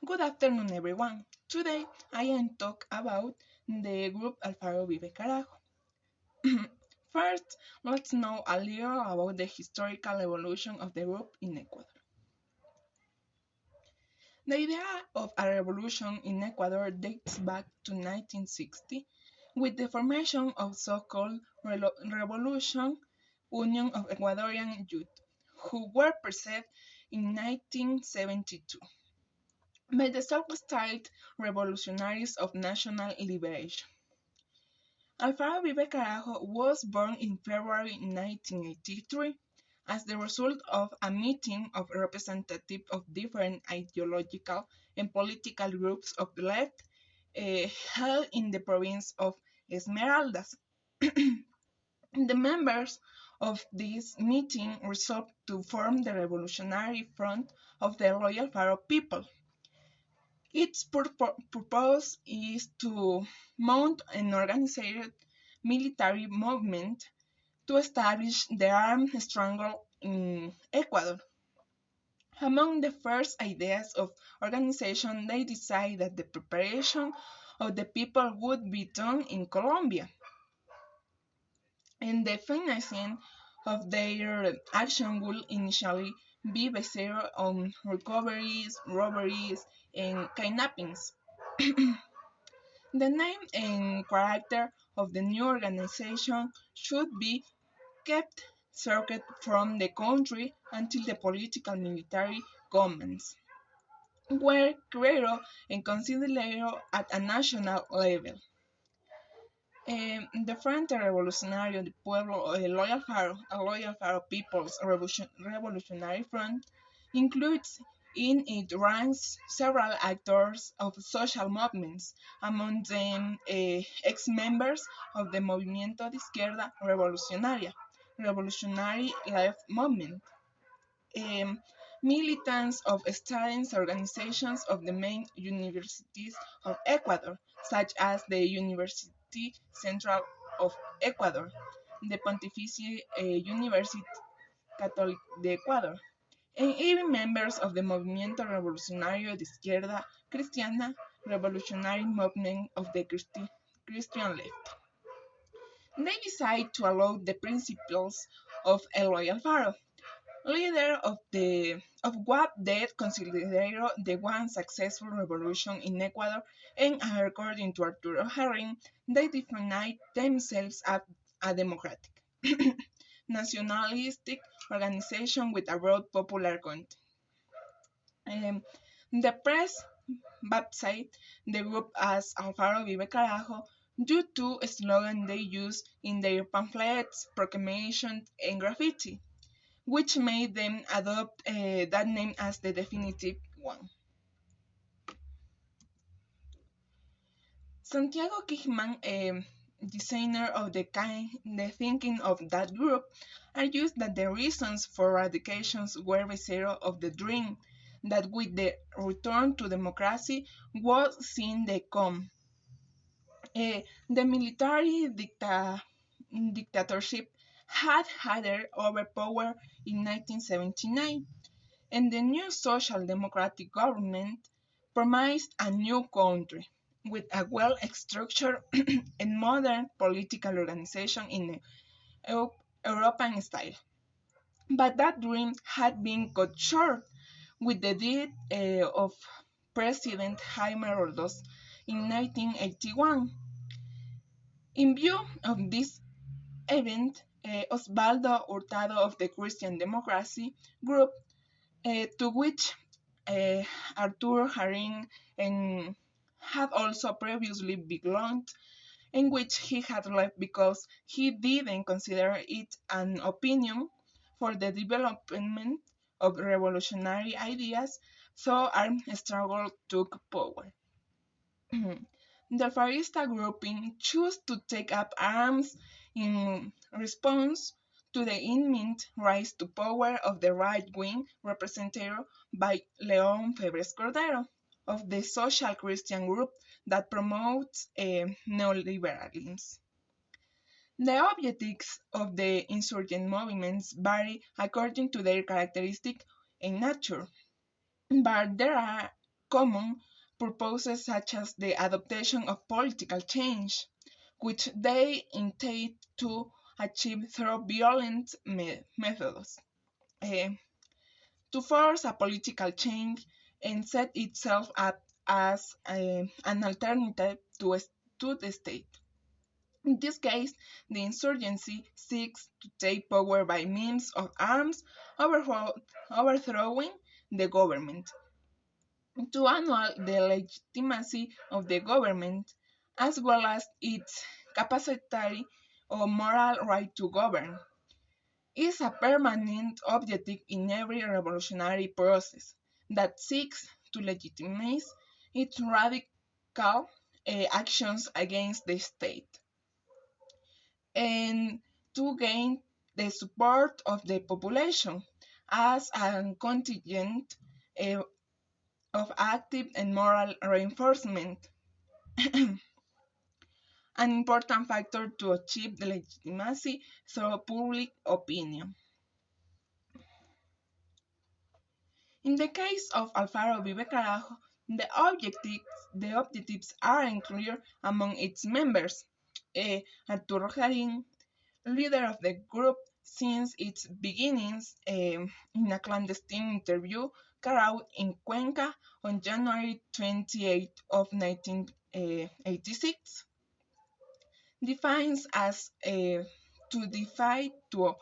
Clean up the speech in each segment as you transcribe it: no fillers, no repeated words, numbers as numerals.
Good afternoon, everyone. Today I am talk about the group Alfaro Vive, Carajo. First, let's know a little about the historical evolution of the group in Ecuador. The idea of a revolution in Ecuador dates back to 1960 with the formation of so-called Revolution Union of Ecuadorian Youth, who were perceived in 1972 by the self-styled revolutionaries of national liberation. Alfaro Vive Carajo was born in February 1983 as the result of a meeting of representatives of different ideological and political groups of the left held in the province of Esmeraldas. The members of this meeting resolved to form the Revolutionary Front of the Royal Faro people. Its purpose is to mount an organized military movement to establish the armed struggle in Ecuador. Among the first ideas of organization, they decided that the preparation of the people would be done in Colombia, and the financing of their action would initially be based on recoveries, robberies, and kidnappings. The name and character of the new organization should be kept secret from the country until the political military governments were created and considered at a national level. The Frente Revolucionario del Pueblo Loyal Faro People's Revolutionary Front includes in its ranks several actors of social movements, among them ex-members of the Movimiento de Izquierda Revolucionaria, Revolutionary Left Movement, um, militants of students' organizations of the main universities of Ecuador, such as the University Central of Ecuador, the Pontificia Universidad Católica de Ecuador, and even members of the Movimiento Revolucionario de Izquierda Cristiana, Revolutionary Movement of the Christian Left. They decide to allow the principles of Eloy Alfaro, leader of what they consider the one successful revolution in Ecuador, and according to Arturo Herring, they define themselves as a democratic, nationalistic organization with a broad popular content. Um, the press baptized the group as Alfaro Vive Carajo due to a slogan they use in their pamphlets, proclamations, and graffiti, which made them adopt that name as the definitive one. Santiago Kichman, designer of the thinking of that group, argues that the reasons for eradications were based of the dream that with the return to democracy was seen the come. The military dictatorship had handed over power in 1979, and the new social democratic government promised a new country with a well-structured and modern political organization in the European style. But that dream had been cut short with the death of President Jaime Roldos in 1981. In view of this event, Osvaldo Hurtado of the Christian Democracy Group, to which Arturo Haring and had also previously belonged, in which he had left because he didn't consider it an opinion for the development of revolutionary ideas, so armed struggle took power. The Farista grouping chose to take up arms in response to the imminent rise to power of the right wing represented by León Febres Cordero of the social Christian group that promotes neoliberalism. The objectives of the insurgent movements vary according to their characteristic and nature, but there are common purposes such as the adoption of political change, which they intend to achieve through violent methods. Uh, to force a political change and set itself up as an alternative to the state. In this case, the insurgency seeks to take power by means of arms, overthrowing the government, to annul the legitimacy of the government, as well as its capacity or moral right to govern, is a permanent objective in every revolutionary process that seeks to legitimize its radical actions against the state and to gain the support of the population as a contingent uh, of active and moral reinforcement, an important factor to achieve the legitimacy through public opinion. In the case of Alfaro Vive, Carajo, the objectives are unclear among its members. Arturo Jarin, leader of the group since its beginnings, in a clandestine interview carried out in Cuenca on January 28 of 1986, defines as to defy to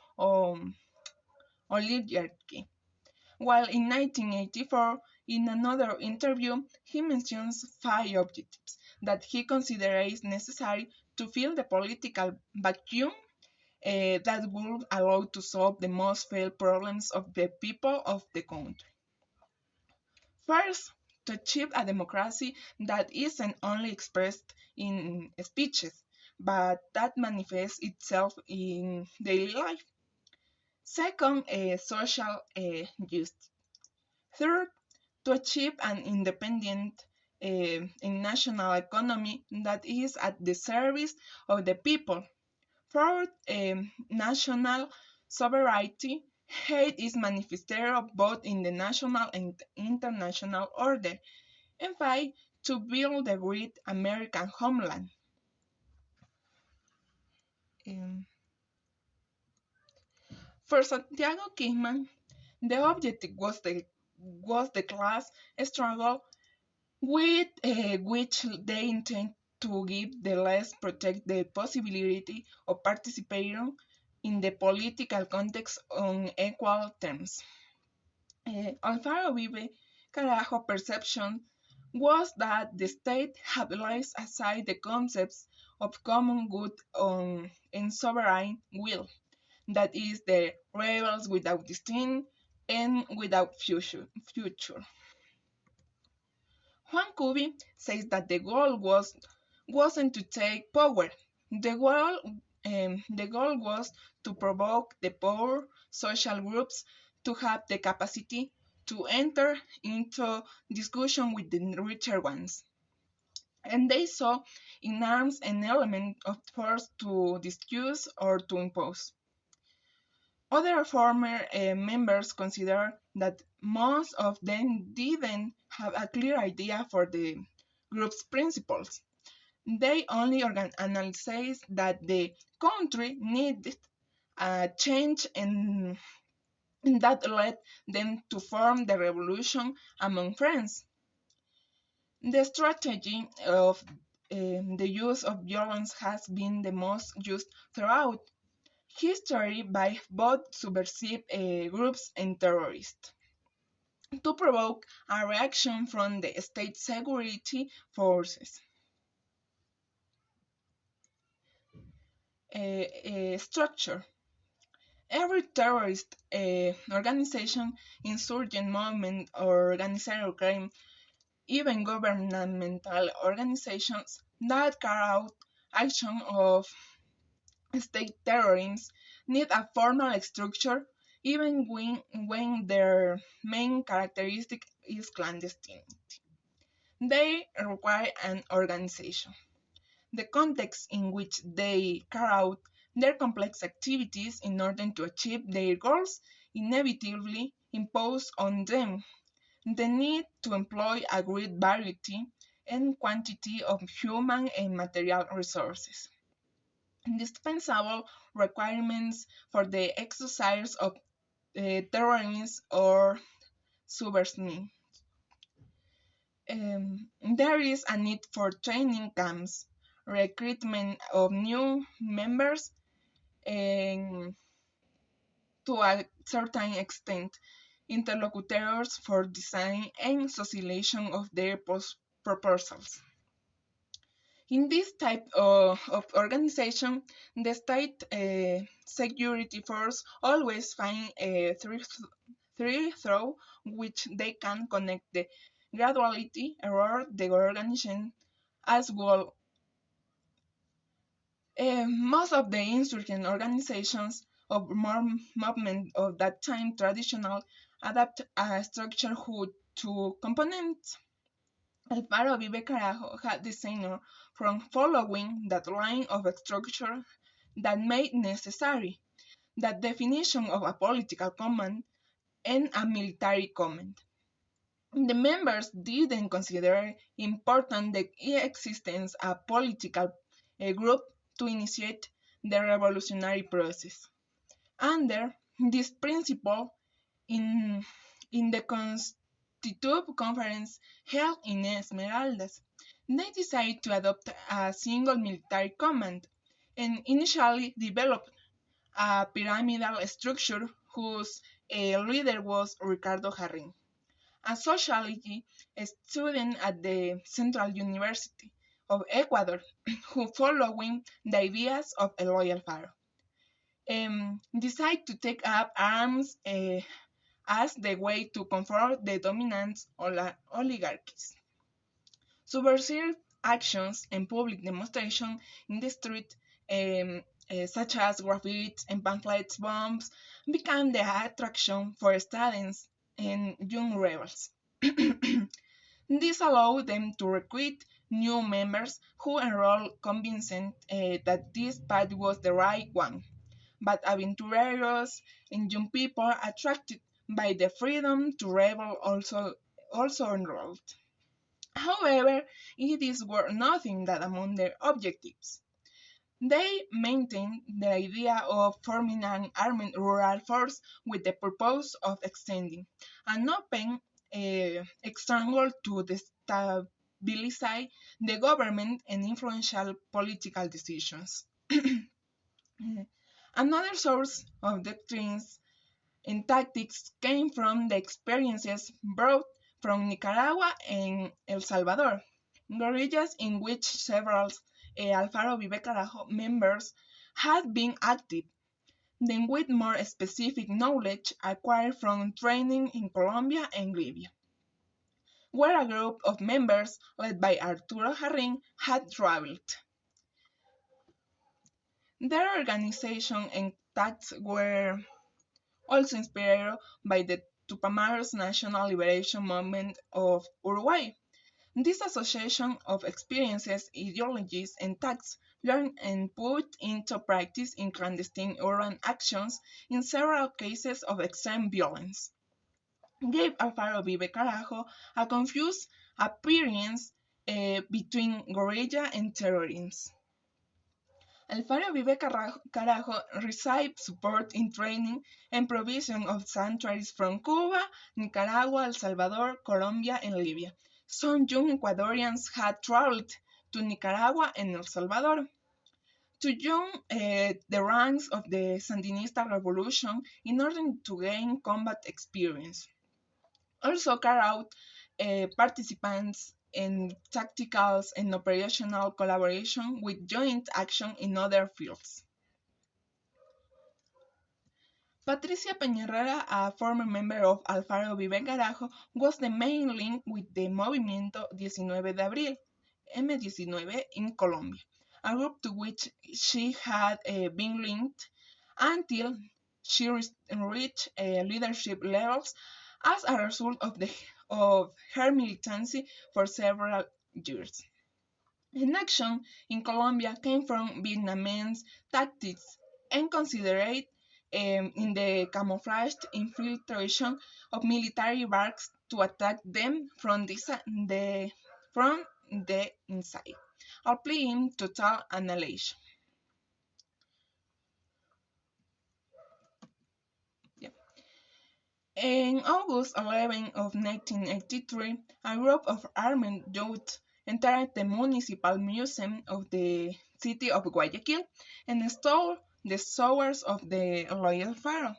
oligarchy. While in 1984, in another interview, he mentions 5 objectives that he considers necessary to fill the political vacuum that would allow to solve the most felt problems of the people of the country. First, to achieve a democracy that isn't only expressed in speeches, but that manifests itself in daily life. Second, social justice. Third, to achieve an independent and national economy that is at the service of the people. Fourth, national sovereignty. Hate is manifested both in the national and international order. And five, to build the great American homeland. Um, for Santiago Kingman, the objective was the class struggle with which they intend to give the less protect the possibility of participating in the political context on equal terms. Alfaro Vive Carajo perception was that the state had laid aside the concepts of common good and sovereign will, that is, the rebels without destiny and without future. Juan Cubi says that the goal wasn't to take power. The goal was to provoke the poor social groups to have the capacity to enter into discussion with the richer ones. And they saw in arms an element of force to discuss or to impose. Other former members consider that most of them didn't have a clear idea for the group's principles. They only analyzed that the country needed a change and that led them to form the revolution among friends. The strategy of the use of violence has been the most used throughout history by both subversive groups and terrorists to provoke a reaction from the state security forces. Structure. Every terrorist organization, insurgent movement, or organized crime, even governmental organizations that carry out action of state terrorism need a formal structure even when their main characteristic is clandestine. They require an organization. The context in which they carry out their complex activities in order to achieve their goals inevitably impose on them the need to employ a great variety and quantity of human and material resources, indispensable requirements for the exercise of terrorism or subversive. There is a need for training camps, recruitment of new members, and to a certain extent, interlocutors for design and socialization of their proposals. In this type of organization, the state security force always find a through which they can connect the graduality error the organization as well. Most of the insurgent organizations of more movement of that time traditional adapt a structure who to components. Alfaro Vive Carajo had designed from following that line of structure that made necessary that definition of a political command and a military command. The members didn't consider important the existence of a political group to initiate the revolutionary process. Under this principle, in, in the Constitutive Conference held in Esmeraldas, they decided to adopt a single military command and initially developed a pyramidal structure whose leader was Ricardo Jarrín, a sociology student at the Central University of Ecuador, who following the ideas of Eloy Alfaro, decide to take up arms as the way to confront the dominant oligarchies. Subversive actions and public demonstration in the street, such as graffiti and pamphlets bombs, became the attraction for students and young rebels. This allowed them to recruit new members who enrolled convinced that this path was the right one. But aventureros and young people attracted by the freedom to rebel also enrolled. However, it is worth noting that among their objectives, they maintained the idea of forming an armed rural force with the purpose of extending an open external to destabilize the government and influential political decisions. Another source of doctrines and tactics came from the experiences brought from Nicaragua and El Salvador, guerrillas in which several Alfaro Vive Carajo members had been active, then with more specific knowledge acquired from training in Colombia and Libya, where a group of members led by Arturo Jarrín had traveled. Their organization and tactics were also inspired by the Tupamaros National Liberation Movement of Uruguay. This association of experiences, ideologies, and tactics learned and put into practice in clandestine urban actions in several cases of extreme violence gave Alfaro Vive Carajo a confused appearance between guerrilla and terrorism. Alfaro Vive Carajo received support in training and provision of sanctuaries from Cuba, Nicaragua, El Salvador, Colombia, and Libya. Some young Ecuadorians had traveled to Nicaragua and El Salvador to join the ranks of the Sandinista revolution in order to gain combat experience. Also carried out participants in tactical and operational collaboration with joint action in other fields. Patricia Peñarrera, a former member of Alfaro Vive Carajo, was the main link with the Movimiento 19 de Abril, M19, in Colombia, a group to which she had been linked until she reached leadership levels as a result of her militancy for several years. In action in Colombia came from Vietnamese tactics and considered in the camouflaged infiltration of military barracks to attack them from the inside, applying total annihilation. Yeah. In August 11 of 1983, a group of armed youth entered the Municipal Museum of the city of Guayaquil and stole the swords of the royal pharaoh.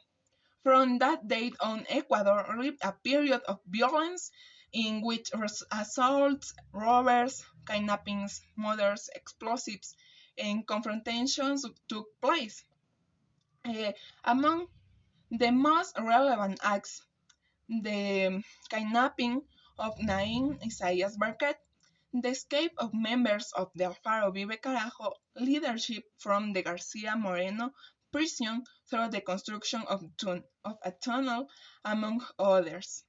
From that date on, Ecuador lived a period of violence in which assaults, robbers, kidnappings, murders, explosives, and confrontations took place. Among the most relevant acts, the kidnapping of Naim Isaias Barquet, the escape of members of the Alfaro Vive Carajo leadership from the Garcia Moreno prison through the construction of a tunnel, among others.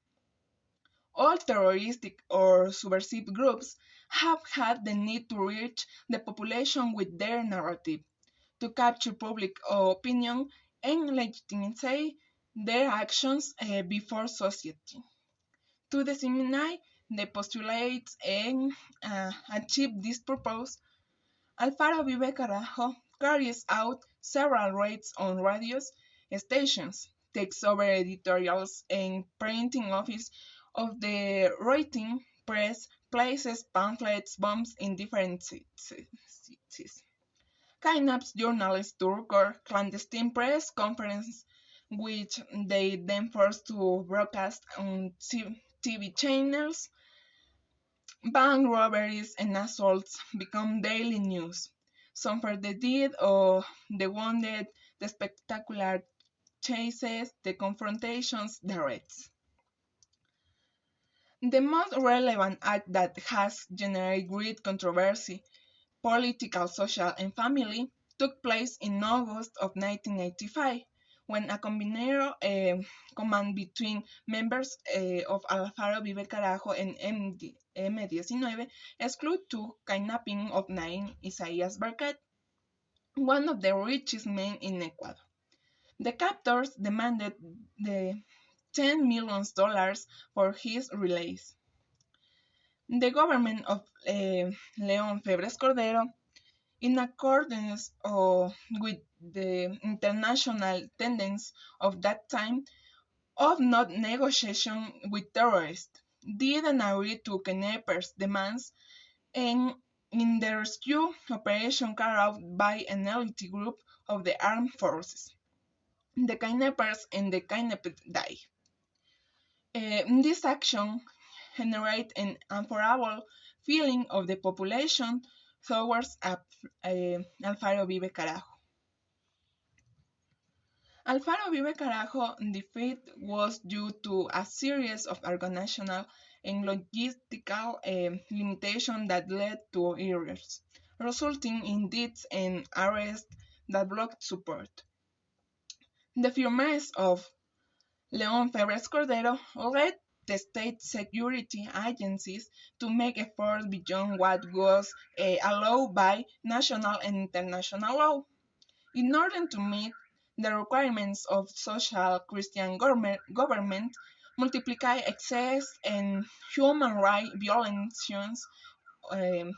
All terroristic or subversive groups have had the need to reach the population with their narrative, to capture public opinion and legitimize their actions before society. To disseminate the postulates and achieve this purpose, Alfaro Vive Carajo carries out several raids on radio stations, takes over editorials and printing office of the writing press, places pamphlets, bombs in different cities, kidnaps journalists to record clandestine press conferences, which they then force to broadcast on TV channels. Bank robberies and assaults become daily news. Some for the deed or the wounded, the spectacular chases, the confrontations, the raids. The most relevant act that has generated great controversy, political, social, and family, took place in August of 1985, when a combinero command between members of Alfaro Vive Carajo and M19 excluded to kidnapping of Naim Isaias Barquet, one of the richest men in Ecuador. The captors demanded the $10 million for his release. The government of León Febres Cordero, in accordance with the international tendency of that time of not negotiation with terrorists, didn't agree to kidnappers' demands, and in the rescue operation carried out by an elite group of the armed forces, the kidnappers and the kidnapped died. This action generated an unfavorable feeling of the population towards Alfaro Vive Carajo. Alfaro Vive Carajo defeat was due to a series of organizational and logistical limitations that led to errors, resulting in deaths and arrests that blocked support. The firmness of León Febres Cordero led the state security agencies to make efforts beyond what was allowed by national and international law. In order to meet the requirements of social Christian government, multiply excess and human rights violations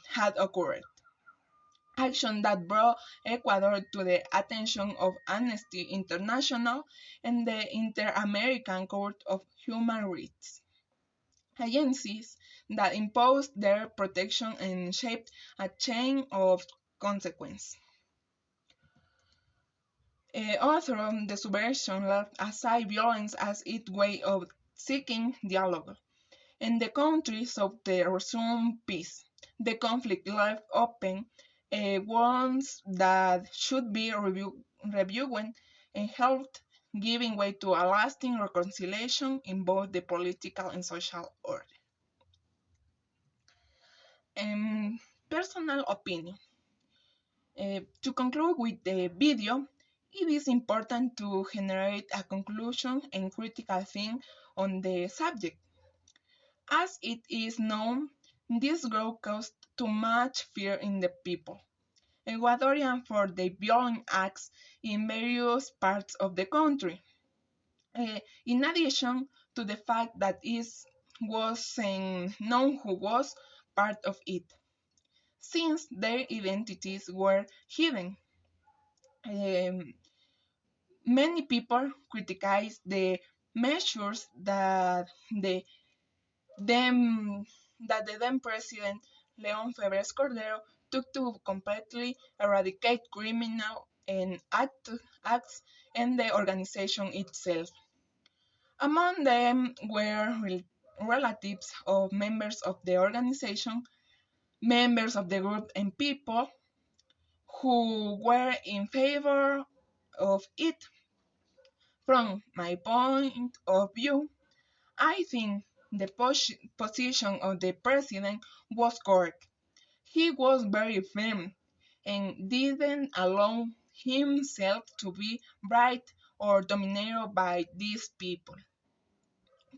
had occurred. Action that brought Ecuador to the attention of Amnesty International and the Inter-American Court of Human Rights, agencies that imposed their protection and shaped a chain of consequence. Also, the subversion left aside violence as its way of seeking dialogue, and the country sought to resume peace. The conflict left open wounds that should be reviewed and helped, giving way to a lasting reconciliation in both the political and social order. Personal opinion. To conclude with the video, it is important to generate a conclusion and critical think on the subject. As it is known, this growth caused too much fear in the people, Ecuadorian, for the violent acts in various parts of the country. In addition to the fact that it is wasn't known who was part of it, since their identities were hidden. Um, Many people criticized the measures the then the then president Leon Febres Cordero took to completely eradicate criminal and acts and the organization itself. Among them were relatives of members of the organization, members of the group, and people who were in favor of it. From my point of view, I think the position of the president was correct. He was very firm and didn't allow himself to be bribed or dominated by these people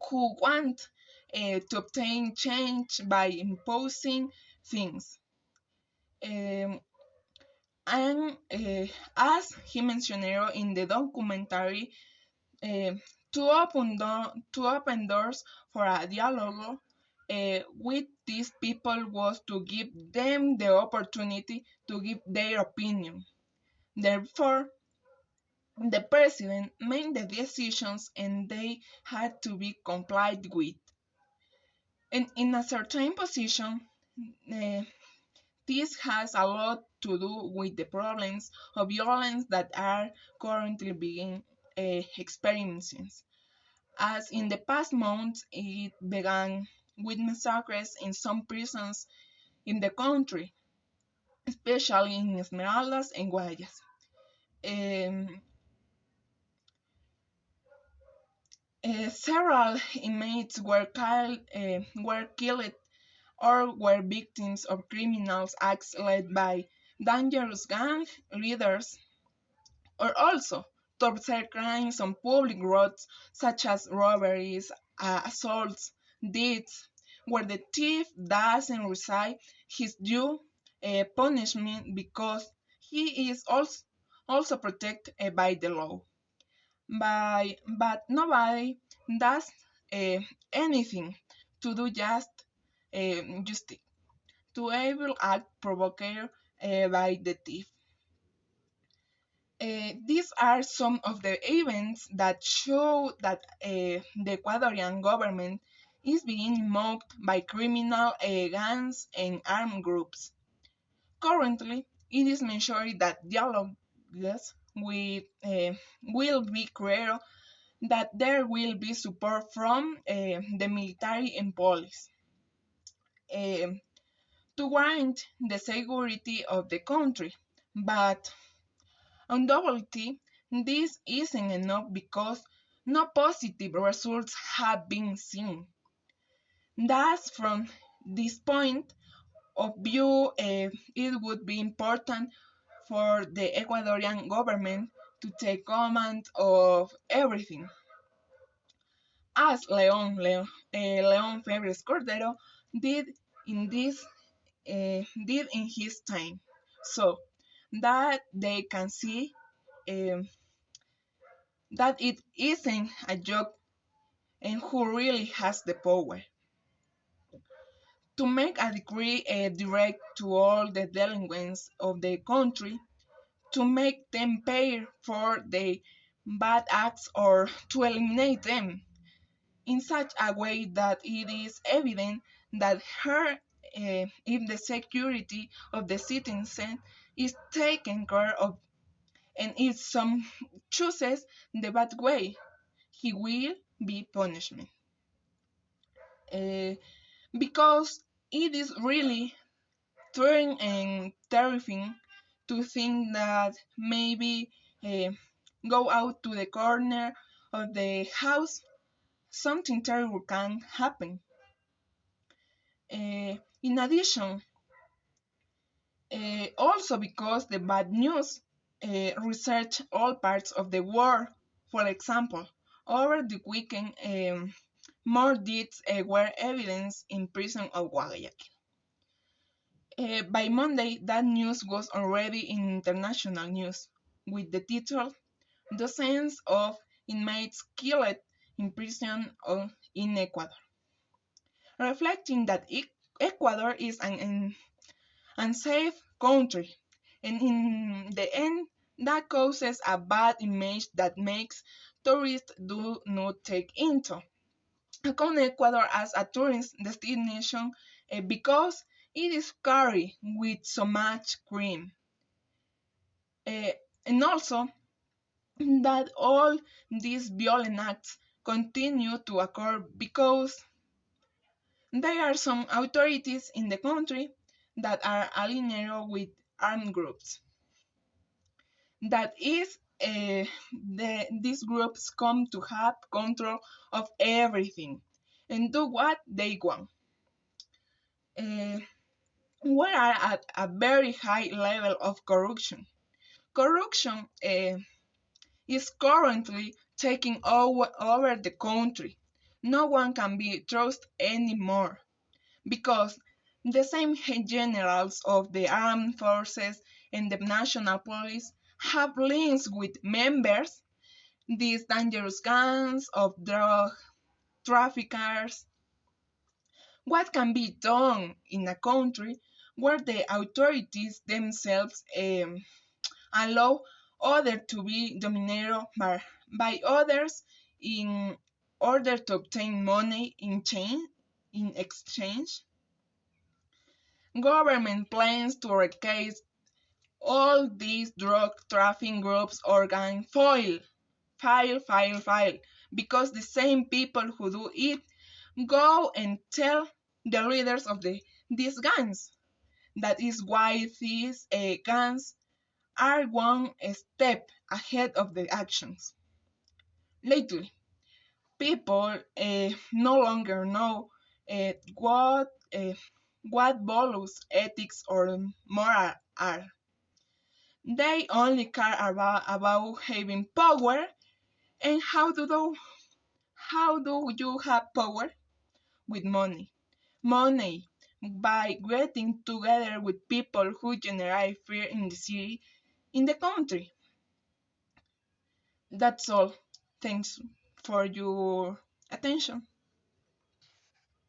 who want to obtain change by imposing things. Um, and as he mentioned in the documentary, uh, to open doors for a dialogue with these people was to give them the opportunity to give their opinion. Therefore, the president made the decisions and they had to be complied with. And in a certain position, uh, this has a lot to do with the problems of violence that are currently being experiencing. As in the past months, it began with massacres in some prisons in the country, especially in Esmeraldas and Guayas. Um, Several inmates were killed or were victims of criminal acts led by dangerous gang leaders, or also torture crimes on public roads such as robberies, assaults, deeds, where the thief doesn't receive his due punishment because he is also protected by the law. But nobody does uh, anything to do justice to evil act provoked by the thief. These are some of the events that show that the Ecuadorian government is being mocked by criminal gangs and armed groups. Currently, it is mentioned that dialogues with, will be created, that there will be support from the military and police uh, to warrant the security of the country. But undoubtedly, this isn't enough because no positive results have been seen. Thus, from this point of view, it would be important for the Ecuadorian government to take command of everything, as Leon Febres Cordero did in this did in his time, so that they can see um, that it isn't a joke and who really has the power to make a decree direct to all the delinquents of the country, to make them pay for the bad acts or to eliminate them in such a way that it is evident that if the security of the citizen is taken care of, and if some chooses the bad way, he will be punishment. Uh, because it is really thrilling and terrifying to think that maybe uh, go out to the corner of the house, something terrible can happen. In addition, also because the bad news research all parts of the world. For example, over the weekend, more deeds were evidenced in prison of Guayaquil. By Monday, that news was already in international news, with the title "Dozens of Inmates Killed in Prison in Ecuador." reflecting that Ecuador is an unsafe country, and in the end, that causes a bad image that makes tourists do not take into account Ecuador as a tourist destination because it is carried with so much crime. Uh, and also that all these violent acts continue to occur because there are some authorities in the country that are aligned with armed groups. That is, these groups come to have control of everything and do what they want. Uh, we are at a very high level of corruption. Corruption is currently taking over the country. No one can be trusted anymore because the same generals of the armed forces and the national police have links with members, these dangerous gangs of drug traffickers. What can be done in a country where the authorities themselves allow others to be dominated by others in order to obtain money in exchange? Government plans to eradicate all these drug trafficking groups organ file, because the same people who do it go and tell the leaders of these gangs. That is why these gangs are one step ahead of the actions. Lately, people no longer know uh, what uh, what values, ethics, or moral are. They only care about having power. And how do you have power? With money. Money by getting together with people who generate fear in the city, in the country. That's all. Thanks for your attention.